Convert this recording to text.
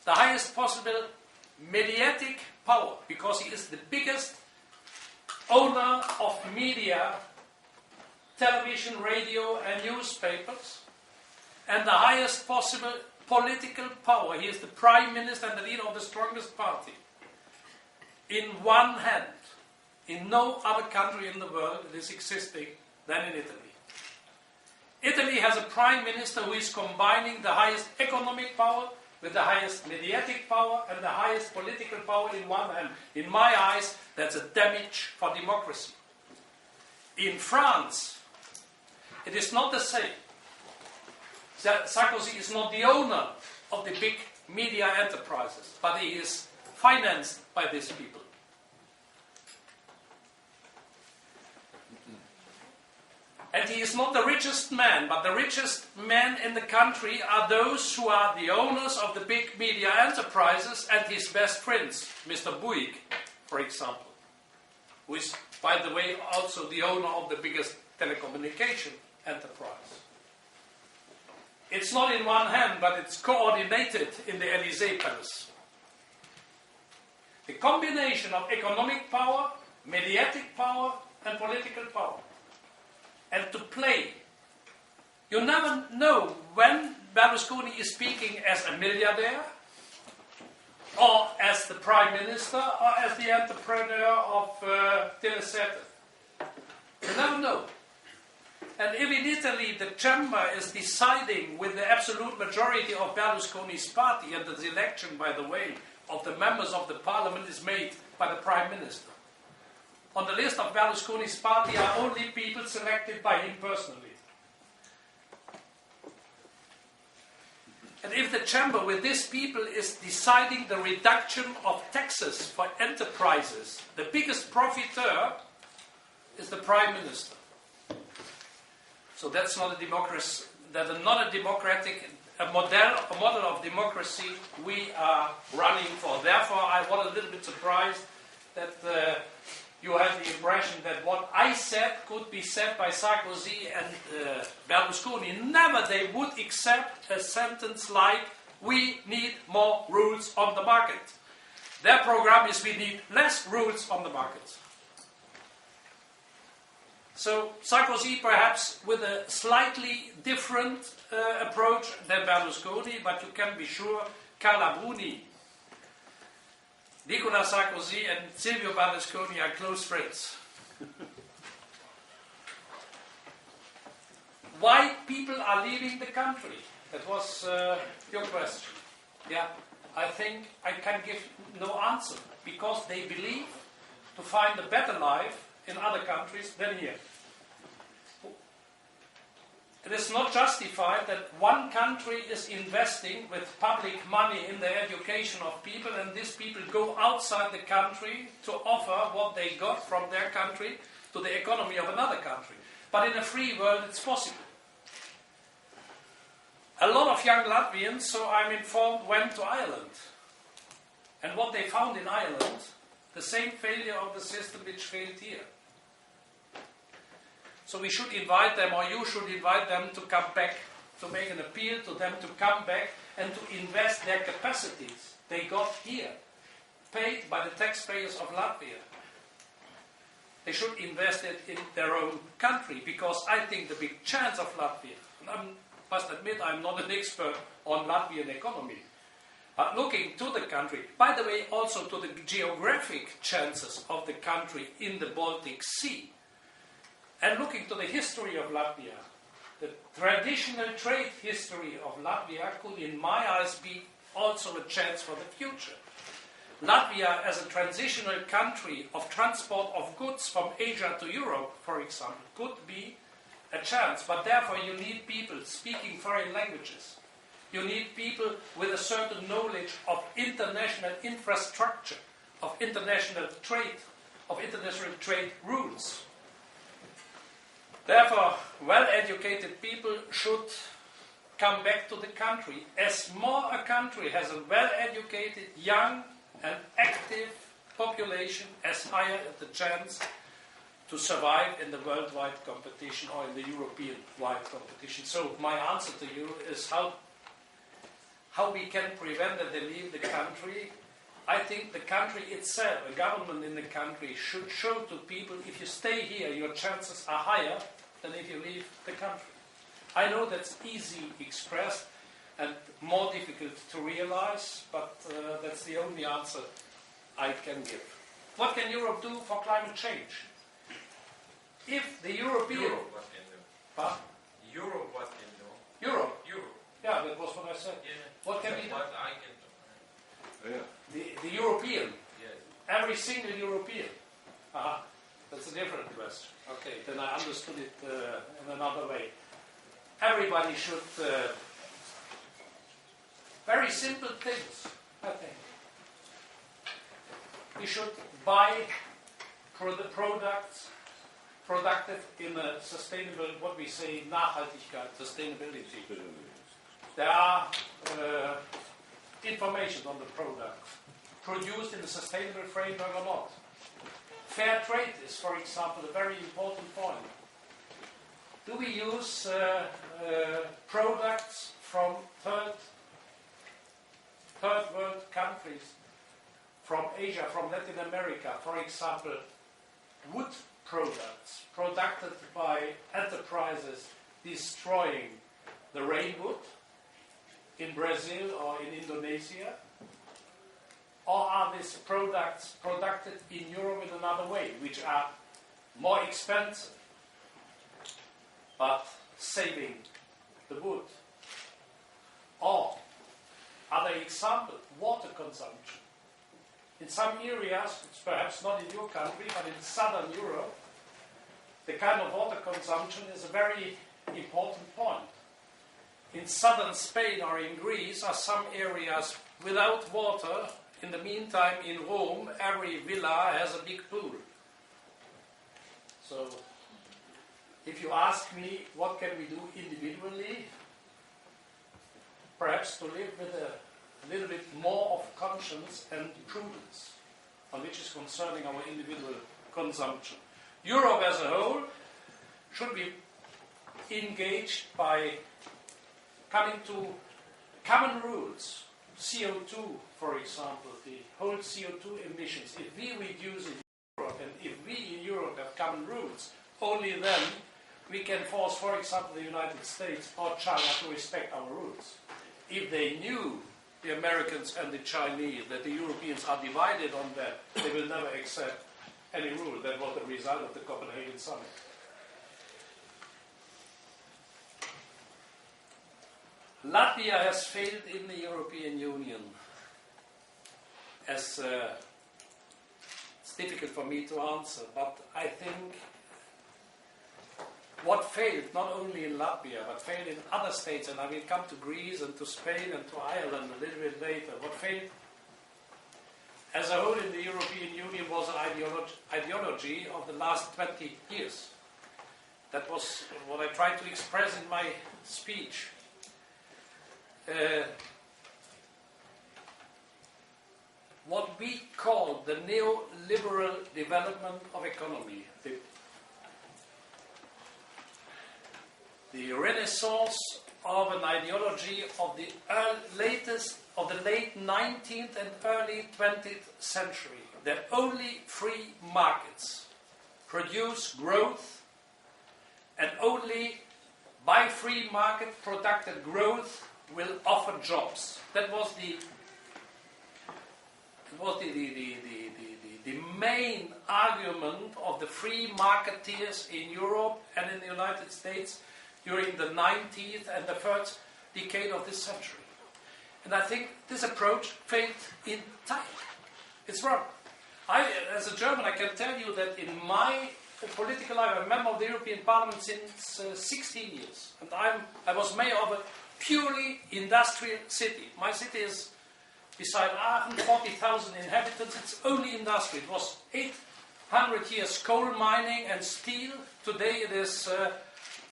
the highest possible mediatic power, because he is the biggest owner of media, television, radio, and newspapers, and the highest possible political power. He is the prime minister and the leader of the strongest party. In one hand, in no other country in the world it is existing than in Italy. Italy has a prime minister who is combining the highest economic power with the highest mediatic power and the highest political power in one hand. In my eyes, that's a damage for democracy. In France, it is not the same. Sarkozy is not the owner of the big media enterprises, but he is financed by these people. And he is not the richest man, but the richest men in the country are those who are the owners of the big media enterprises and his best friends, Mr. Bouygues, for example, who is, by the way, also the owner of the biggest telecommunication enterprise. It's not in one hand, but it's coordinated in the Élysée Palace. The combination of economic power, mediatic power, and political power. And to play. You never know when Berlusconi is speaking as a milliardaire, or as the prime minister, or as the entrepreneur of Telesete. You never know. And if in Italy the chamber is deciding with the absolute majority of Berlusconi's party, and the election, by the way, of the members of the parliament is made by the prime minister. On the list of Berlusconi's party are only people selected by him personally. And if the chamber with these people is deciding the reduction of taxes for enterprises, the biggest profiteur is the prime minister. So that's not a democracy. That's not a democratic model of democracy we are running for. Therefore, I was a little bit surprised that you had the impression that what I said could be said by Sarkozy and Berlusconi. Never they would accept a sentence like, "We need more rules on the market." Their program is, "We need less rules on the market." So Sarkozy perhaps with a slightly different approach than Berlusconi, but you can be sure Carla Bruni, Nicolas Sarkozy and Silvio Berlusconi are close friends. Why people are leaving the country? That was your question. Yeah, I think I can give no answer, because they believe to find a better life in other countries than here. It is not justified that one country is investing with public money in the education of people, and these people go outside the country to offer what they got from their country to the economy of another country. But in a free world it's possible. A lot of young Latvians, so I'm informed, went to Ireland. And what they found in Ireland, the same failure of the system which failed here. So we should invite them, or you should invite them to come back, to make an appeal to them to come back and to invest their capacities they got here, paid by the taxpayers of Latvia. They should invest it in their own country, because I think the big chance of Latvia, and I must admit I'm not an expert on Latvian economy, but looking to the country, by the way also to the geographic chances of the country in the Baltic Sea, and looking to the history of Latvia, the traditional trade history of Latvia could, in my eyes, be also a chance for the future. Latvia, as a transitional country of transport of goods from Asia to Europe, for example, could be a chance. But therefore you need people speaking foreign languages. You need people with a certain knowledge of international infrastructure, of international trade rules. Therefore, well-educated people should come back to the country. As more a country has a well-educated, young and active population, as higher the chance to survive in the worldwide competition or in the European-wide competition. So my answer to you is how we can prevent that they leave the country. I think the country itself, the government in the country, should show to people, if you stay here, your chances are higher than if you leave the country. I know that's easy expressed and more difficult to realize, but that's the only answer I can give. What can Europe do for climate change? If the European... Europe what can do? Huh? Europe what can do? Europe? Europe. Yeah, that was what I said. Yeah. What can we do? What I can do. Yeah. The European. Yes. Every single European. That's a different question. Okay, then I understood it in another way. Everybody should... very simple things, I think. We should buy products productive in a sustainable, what we say, Nachhaltigkeit, sustainability. There are information on the product, produced in a sustainable framework or not. Fair trade is, for example, a very important point. Do we use products from third world countries, from Asia, from Latin America, for example, wood products produced by enterprises destroying the rainwood in Brazil or in Indonesia? Or are these products produced in Europe in another way, which are more expensive, but saving the wood? Or, other example, water consumption. In some areas, it's perhaps not in your country, but in southern Europe, the kind of water consumption is a very important point. In southern Spain or in Greece are some areas without water. In the meantime, in Rome, every villa has a big pool. So, if you ask me, what can we do individually? Perhaps to live with a little bit more of conscience and prudence on which is concerning our individual consumption. Europe as a whole should be engaged by coming to common rules. CO2, for example, the whole CO2 emissions. If we reduce in Europe and if we in Europe have common rules, only then we can force, for example, the United States or China to respect our rules. If they knew, the Americans and the Chinese, that the Europeans are divided on that, they will never accept any rule. That was the result of the Copenhagen summit. Latvia has failed in the European Union. It's difficult for me to answer, but I think what failed, not only in Latvia, but failed in other states, and I will come to Greece and to Spain and to Ireland a little bit later, what failed as a whole in the European Union was an ideology of the last 20 years. That was what I tried to express in my speech. What we call the neoliberal development of economy, the renaissance of an ideology of the late 19th and early 20th century, that only free markets produce growth, and only by free market produced growth will offer jobs. That was the main argument of the free marketeers in Europe and in the United States during the 19th and the first decade of this century. And I think this approach failed entirely. It's wrong. As a German, I can tell you that in my political life, I'm a member of the European Parliament since 16 years. And I was mayor of a purely industrial city. My city is, beside Aachen, 40,000 inhabitants. It's only industry. It was 800 years coal mining and steel. Today it is